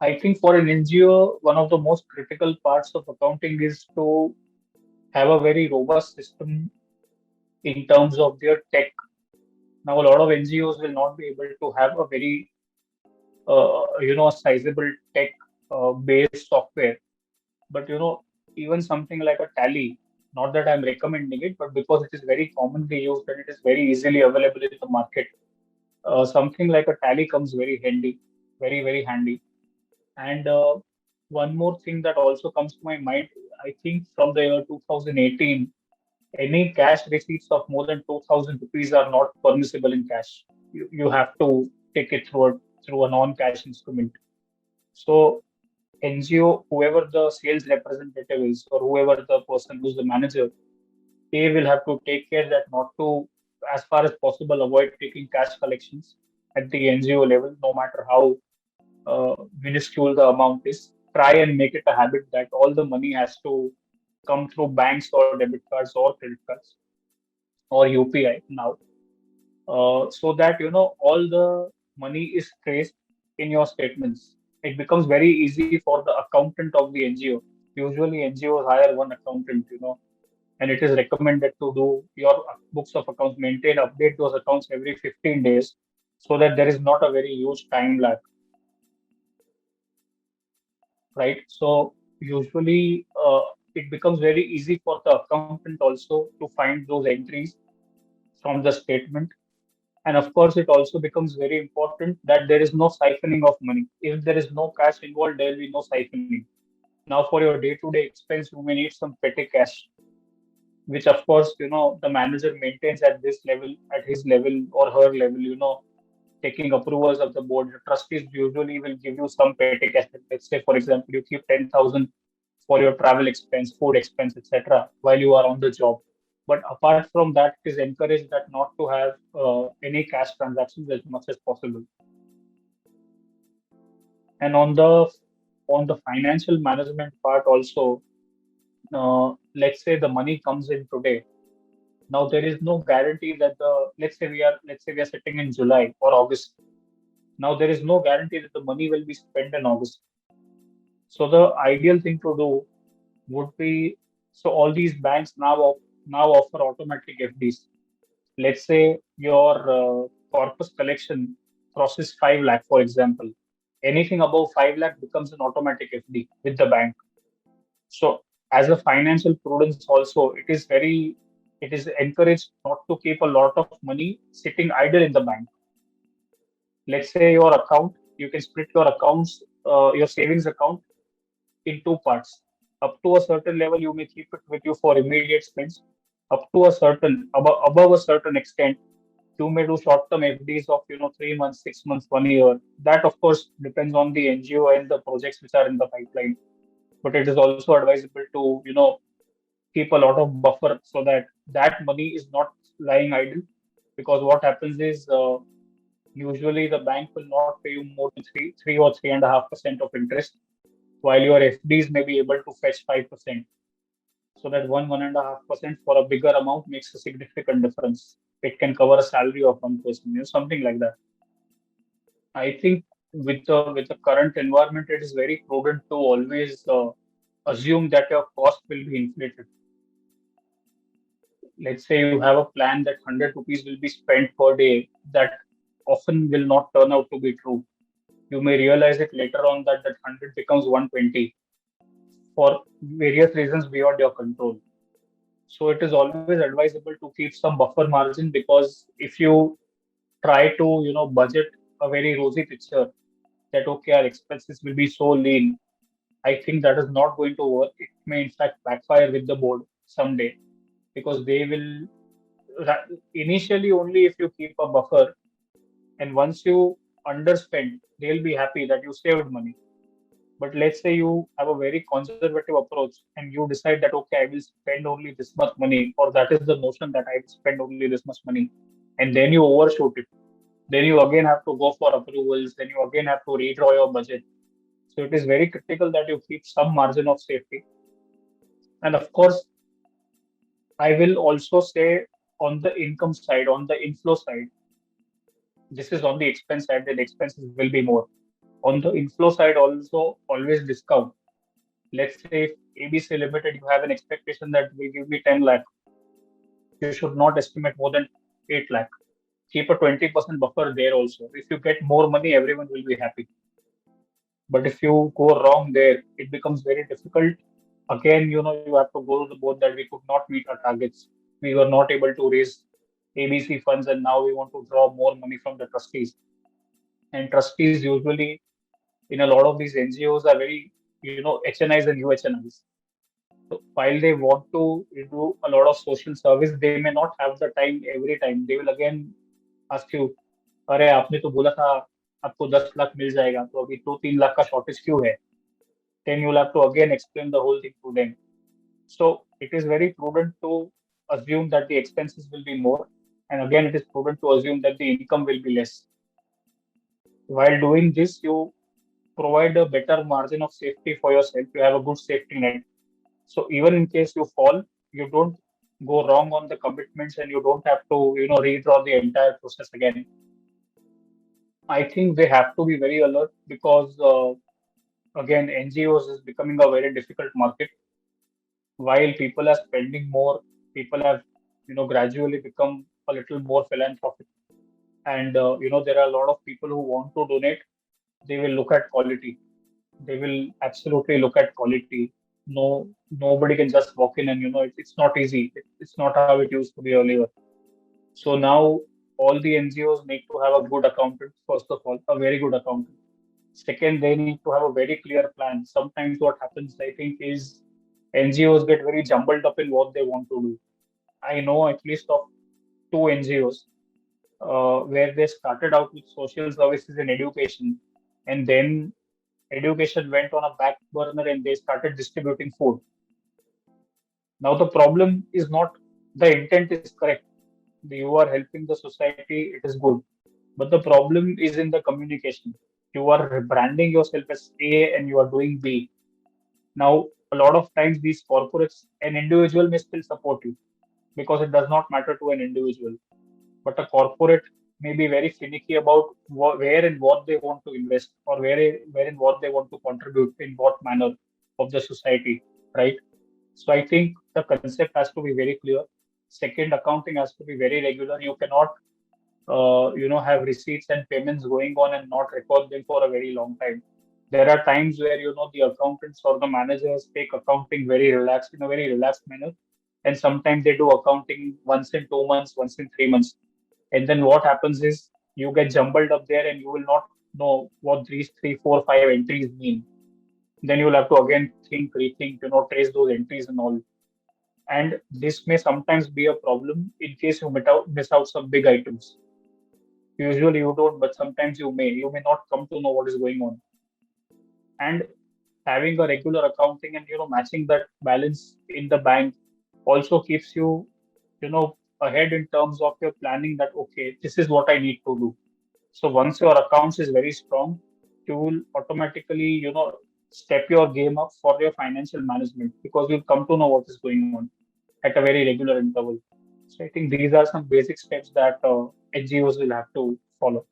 I think for an NGO, one of the most critical parts of accounting is to have a very robust system in terms of their tech. Now, a lot of NGOs will not be able to have a very, sizable tech based software. But even something like a Tally, not that I'm recommending it, but because it is very commonly used and it is very easily available in the market, something like a Tally comes very handy, very very handy. And one more thing that also comes to my mind, I think from the year 2018, any cash receipts of more than 2,000 rupees are not permissible in cash. You have to take it through a non-cash instrument. So NGO, whoever the sales representative is, or whoever the person who's the manager, they will have to take care that not to, as far as possible, avoid taking cash collections at the NGO level, no matter how minuscule the amount is. Try and make it a habit that all the money has to come through banks or debit cards or credit cards or UPI now, so that all the money is traced in your statements. It becomes very easy for the accountant of the NGO. Usually, NGOs hire one accountant, and it is recommended to do your books of accounts, maintain, update those accounts every 15 days, so that there is not a very huge time lag, right? So usually, it becomes very easy for the accountant also to find those entries from the statement. And of course, it also becomes very important that there is no siphoning of money. If there is no cash involved, there will be no siphoning. Now, for your day-to-day expense, you may need some petty cash, which of course, the manager maintains at this level, at his level or her level, taking approvals of the board. The trustees usually will give you some petty cash. Let's say, for example, you keep 10,000 for your travel expense, food expense, etc., while you are on the job. But apart from that, it is encouraged that not to have any cash transactions as much as possible. And on the financial management part also, let's say the money comes in today. Now there is no guarantee that the let's say we are sitting in July or August. Now there is no guarantee that the money will be spent in August. So the ideal thing to do would be, so all these banks now offer automatic FDs. Let's say your corpus collection crosses 5 lakh, for example. Anything above 5 lakh becomes an automatic FD with the bank. So as a financial prudence also, it is encouraged not to keep a lot of money sitting idle in the bank. Let's say your account, you can split your accounts, your savings account in two parts. Up to a certain level, you may keep it with you for immediate spends. Up to a certain above a certain extent, you may do short-term FDs of 3 months, 6 months, 1 year. That of course depends on the NGO and the projects which are in the pipeline. But it is also advisable to keep a lot of buffer so that that money is not lying idle. Because what happens is usually the bank will not pay you more than three or 3.5% of interest, while your FDs may be able to fetch 5%. So that 1.5% for a bigger amount makes a significant difference. It can cover a salary of one person, something like that. I think with the current environment, it is very prudent to always assume that your cost will be inflated. Let's say you have a plan that 100 rupees will be spent per day. That often will not turn out to be true. You may realize it later on that that 100 becomes 120 for various reasons beyond your control. So it is always advisable to keep some buffer margin, because if you try to, budget a very rosy picture that okay, our expenses will be so lean, I think that is not going to work. It may in fact backfire with the board someday, because they will initially only if you keep a buffer, and once you underspend, they'll be happy that you saved money. But let's say you have a very conservative approach and you decide that, okay, I will spend only this much money, or that is the notion that I will spend only this much money, and then you overshoot it. Then you again have to go for approvals, then you again have to redraw your budget. So it is very critical that you keep some margin of safety. And of course, I will also say on the income side, on the inflow side, this is on the expense side, that expenses will be more. On the inflow side, also always discount. Let's say if ABC Limited, you have an expectation that will give me 10 lakh, you should not estimate more than 8 lakh. Keep a 20% buffer there also. If you get more money, everyone will be happy. But if you go wrong there, it becomes very difficult. Again, you have to go to the board that we could not meet our targets. We were not able to raise ABC funds, and now we want to draw more money from the trustees. And trustees usually in a lot of these NGOs are very, HNIs and UHNIs. So while they want to do a lot of social service, they may not have the time every time. They will again ask you, अरे आपने तो बोला था आपको 10 लाख मिल जाएगा तो अभी 2-3 लाख का शॉर्टेज क्यों है? Then you'll have to again explain the whole thing to them. So it is very prudent to assume that the expenses will be more, and again it is prudent to assume that the income will be less. While doing this, you provide a better margin of safety for yourself. You have a good safety net. So even in case you fall, you don't go wrong on the commitments, and you don't have to, redraw the entire process again. I think they have to be very alert because, again, NGOs is becoming a very difficult market. While people are spending more, people have, gradually become a little more philanthropic. And, there are a lot of people who want to donate. They will look at quality. They will absolutely look at quality. No, nobody can just walk in and, it's not easy. It's not how it used to be earlier. So now all the NGOs need to have a good accountant, first of all, a very good accountant. Second, they need to have a very clear plan. Sometimes what happens, I think, is NGOs get very jumbled up in what they want to do. I know at least of two NGOs where they started out with social services and education, and then education went on a back burner and they started distributing food. Now the problem is not the intent is correct. You are helping the society, it is good. But the problem is in the communication. You are branding yourself as A and you are doing B. Now, a lot of times these corporates, an individual may still support you because it does not matter to an individual. But a corporate may be very finicky about where and what they want to invest, or where and what they want to contribute in what manner of the society, right? So I think the concept has to be very clear. Second, accounting has to be very regular. You cannot, have receipts and payments going on and not record them for a very long time. There are times where, the accountants or the managers take accounting very relaxed, in a very relaxed manner. And sometimes they do accounting once in 2 months, once in 3 months. And then what happens is you get jumbled up there and you will not know what these three, four, five entries mean. Then you'll have to again think, rethink, trace those entries and all. And this may sometimes be a problem in case you miss out some big items. Usually you don't, but sometimes you may. You may not come to know what is going on. And having a regular accounting and matching that balance in the bank also keeps you, ahead in terms of your planning that okay, this is what I need to do. So once your accounts is very strong, you will automatically, step your game up for your financial management because you'll come to know what is going on at a very regular interval. So I think these are some basic steps that NGOs will have to follow.